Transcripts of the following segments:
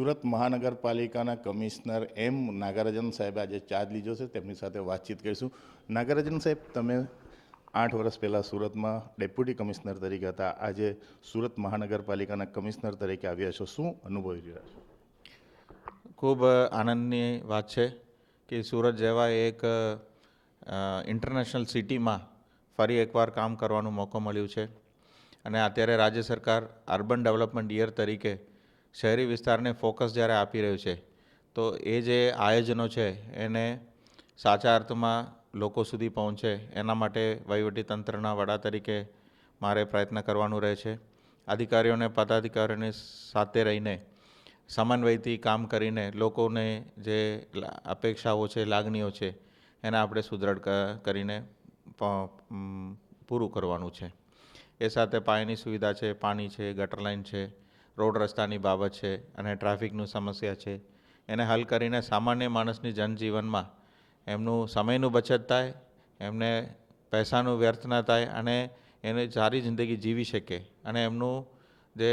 સુરત મહાનગરપાલિકાના કમિશનર એમ નાગરાજન સાહેબે આજે ચાર્જ લીધો છે. તેમની સાથે વાતચીત કરીશું. નાગરાજન સાહેબ, તમે 8 વર્ષ પહેલાં સુરતમાં ડેપ્યુટી કમિશનર તરીકે હતા. આજે સુરત મહાનગરપાલિકાના કમિશનર તરીકે આવ્યા છો. શું અનુભવી રહ્યા છો? ખૂબ આનંદની વાત છે કે સુરત જેવા એક ઇન્ટરનેશનલ સિટીમાં ફરી એકવાર કામ કરવાનો મોકો મળ્યું છે. અને અત્યારે રાજ્ય સરકાર અર્બન ડેવલપમેન્ટ યર તરીકે શહેરી વિસ્તારને ફોકસ જ્યારે આપી રહ્યું છે, તો એ જે આયોજનો છે એને સાચા અર્થમાં લોકો સુધી પહોંચે એના માટે વહીવટીતંત્રના વડા તરીકે મારે પ્રયત્ન કરવાનું રહે છે. અધિકારીઓને પદાધિકારીઓની સાથે રહીને સમન્વયથી કામ કરીને લોકોને જે અપેક્ષાઓ છે, લાગણીઓ છે, એને આપણે સુદૃઢ કરીને પૂરું કરવાનું છે. એ સાથે પાયાની સુવિધા છે, પાણી છે, ગટર લાઇન છે, રોડ રસ્તાની બાબત છે અને ટ્રાફિકનું સમસ્યા છે, એને હલ કરીને સામાન્ય માણસની જનજીવનમાં એમનું સમયનું બચત થાય, એમને પૈસાનું વ્યર્થ ન થાય અને એને સારી જિંદગી જીવી શકે અને એમનું જે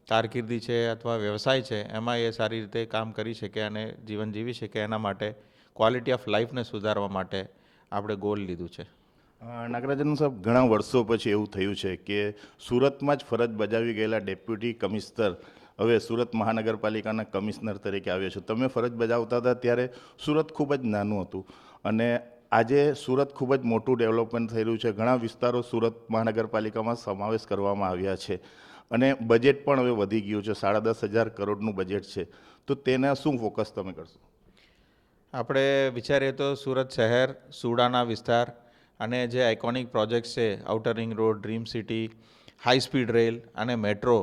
કારકિર્દી છે અથવા વ્યવસાય છે એમાં એ સારી રીતે કામ કરી શકે અને જીવન જીવી શકે. એના માટે ક્વોલિટી ઓફ લાઈફને સુધારવા માટે આપણે ગોલ લીધું છે. નાગરાજન સાહેબ, ઘણા વર્ષો પછી એવું થયું છે કે સુરતમાં જ ફરજ બજાવી ગયેલા ડેપ્યુટી કમિશનર હવે સુરત મહાનગરપાલિકાના કમિશનર તરીકે આવ્યા છો. તમે ફરજ બજાવતા હતા ત્યારે સુરત ખૂબ જ નાનું હતું અને આજે સુરત ખૂબ જ મોટું ડેવલપમેન્ટ થઈ રહ્યું છે. ઘણા વિસ્તારો સુરત મહાનગરપાલિકામાં સમાવેશ કરવામાં આવ્યા છે અને બજેટ પણ હવે વધી ગયું છે. 10,500 કરોડનું બજેટ છે. તો તેના શું ફોકસ તમે કરશો? આપણે વિચારીએ તો સુરત શહેર, સુડાના વિસ્તાર અને જે આઇકોનિક પ્રોજેક્ટ્સ છે, outer ring road, dream city, high speed rail અને મેટ્રો,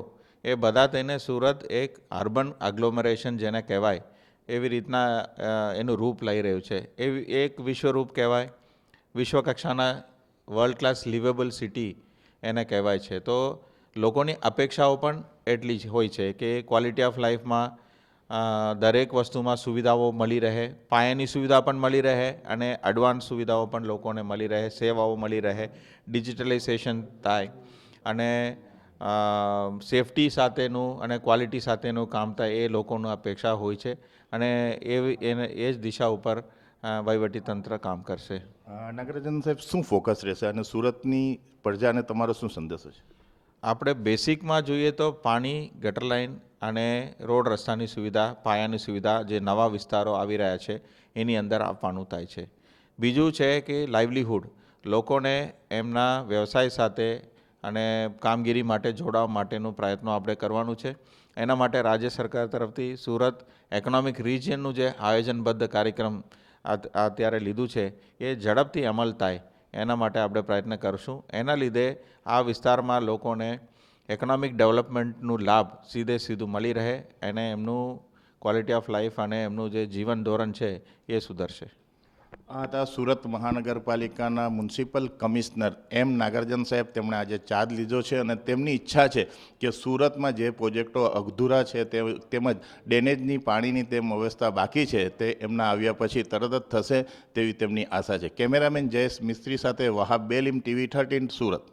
એ બધા થઈને સુરત એક અર્બન એગ્લોમરેશન જેને કહેવાય એવી રીતના એનું રૂપ લઈ રહ્યું છે. એવી એક વિશ્વરૂપ કહેવાય, વિશ્વકક્ષાના વર્લ્ડ ક્લાસ લિવેબલ સિટી એને કહેવાય છે. તો લોકોની અપેક્ષાઓ પણ એટલી જ હોય છે કે ક્વોલિટી ઓફ લાઈફમાં દરેક વસ્તુમાં સુવિધાઓ મળી રહે, પાયાની સુવિધા પણ મળી રહે અને એડવાન્સ સુવિધાઓ પણ લોકોને મળી રહે, સેવાઓ મળી રહે, ડિજિટલાઇઝેશન થાય અને સેફટી સાથેનું અને ક્વોલિટી સાથેનું કામ થાય, એ લોકોની અપેક્ષા હોય છે અને એ જ દિશા ઉપર વહીવટીતંત્ર કામ કરશે. નાગરાજન સાહેબ, શું ફોકસ રહેશે અને સુરતની પ્રજાને તમારો શું સંદેશો છે? આપણે બેસિકમાં જોઈએ તો પાણી, ગટર લાઇન અને રોડ રસ્તાની સુવિધા, પાયાની સુવિધા જે નવા વિસ્તારો આવી રહ્યા છે એની અંદર આપવાનું થાય છે. બીજું છે કે લાઇવલીહુડ, લોકોને એમના વ્યવસાય સાથે અને કામગીરી માટે જોડાવા માટેનું પ્રયત્નો આપણે કરવાનું છે. એના માટે રાજ્ય સરકાર તરફથી સુરત ઇકોનોમિક રિજિયનનું જે આયોજનબદ્ધ કાર્યક્રમ અત્યારે લીધું છે એ ઝડપથી અમલ થાય એના માટે આપણે પ્રયત્ન કરશું. એના લીધે આ વિસ્તારમાં લોકોને ઇકોનોમિક ડેવલપમેન્ટનું લાભ સીધું મળી રહે અને એમનું ક્વોલિટી ઓફ લાઈફ અને એમનું જે જીવન ધોરણ છે એ સુધરશે. આ હતા સુરત મહાનગરપાલિકાના મ્યુનિસિપલ કમિશનર એમ નાગરાજન સાહેબ. તેમણે આજે ચાર્જ લીધો છે અને તેમની ઈચ્છા છે કે સુરતમાં જે પ્રોજેક્ટો અધૂરા છે તેમજ ડ્રેનેજની પાણીની તેમ વ્યવસ્થા બાકી છે તે એમના આવ્યા પછી તરત જ થશે તેવી તેમની આશા છે. કેમેરામેન જયેશ મિસ્ત્રી સાથે વહાબ બેલીમ, TV 13, સુરત.